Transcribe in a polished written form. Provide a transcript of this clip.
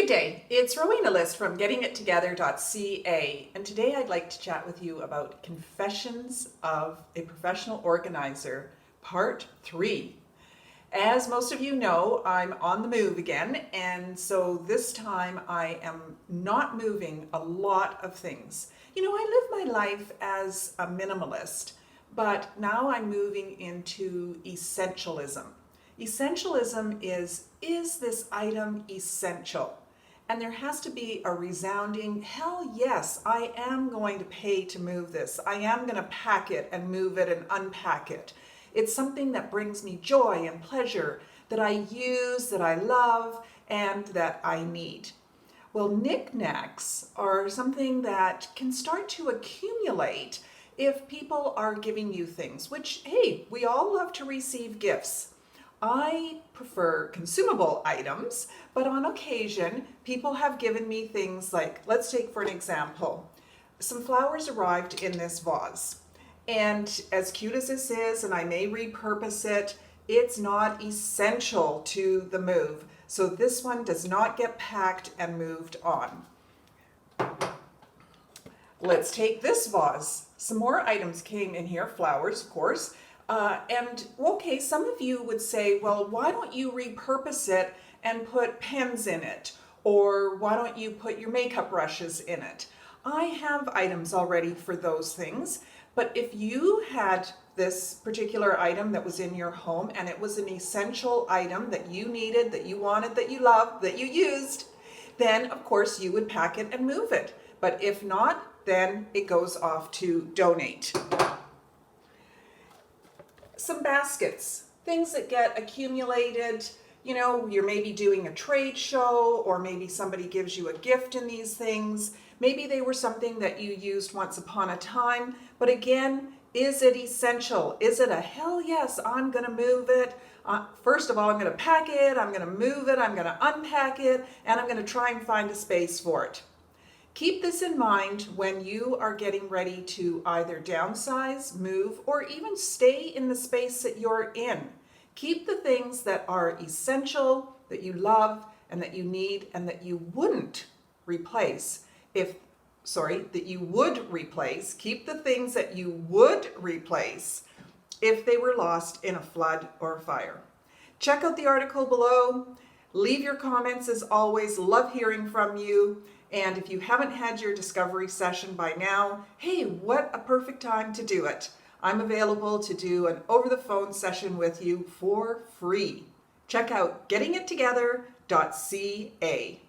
Good day, it's Rowena List from GettingItTogether.ca, and today I'd like to chat with you about Confessions of a Professional Organizer, Part 3. As most of you know, I'm on the move again, and so this time I am not moving a lot of things. You know, I live my life as a minimalist, but now I'm moving into essentialism. Essentialism is this item essential? And there has to be a resounding, hell yes, I am going to pay to move this. I am going to pack it and move it and unpack it. It's something that brings me joy and pleasure, that I use, that I love, and that I need. Well, knickknacks are something that can start to accumulate if people are giving you things, which, hey, we all love to receive gifts. I prefer consumable items, but on occasion, people have given me things like, let's take for an example, some flowers arrived in this vase. And as cute as this is, and I may repurpose it, it's not essential to the move. So this one does not get packed and moved on. Let's take this vase. Some more items came in here, flowers, of course. Okay, some of you would say, well, why don't you repurpose it and put pens in it? Or why don't you put your makeup brushes in it? I have items already for those things, but if you had this particular item that was in your home and it was an essential item that you needed, that you wanted, that you loved, that you used, then of course you would pack it and move it. But if not, then it goes off to donate. Some baskets, things that get accumulated. You know, you're maybe doing a trade show, or maybe somebody gives you a gift in these things. Maybe they were something that you used once upon a time, but again, is it essential? Is it a hell yes, I'm gonna move it. First of all, I'm gonna pack it, I'm gonna move it, I'm gonna unpack it, and I'm gonna try and find a space for it. Keep this in mind when you are getting ready to either downsize, move, or even stay in the space that you're in. Keep the things that are essential, that you love, and that you need, and that you wouldn't replace that you would replace. Keep the things that you would replace if they were lost in a flood or a fire. Check out the article below. Leave your comments as always. Love hearing from you. And if you haven't had your discovery session by now, hey, what a perfect time to do it. I'm available to do an over-the-phone session with you for free. Check out GettingItTogether.ca.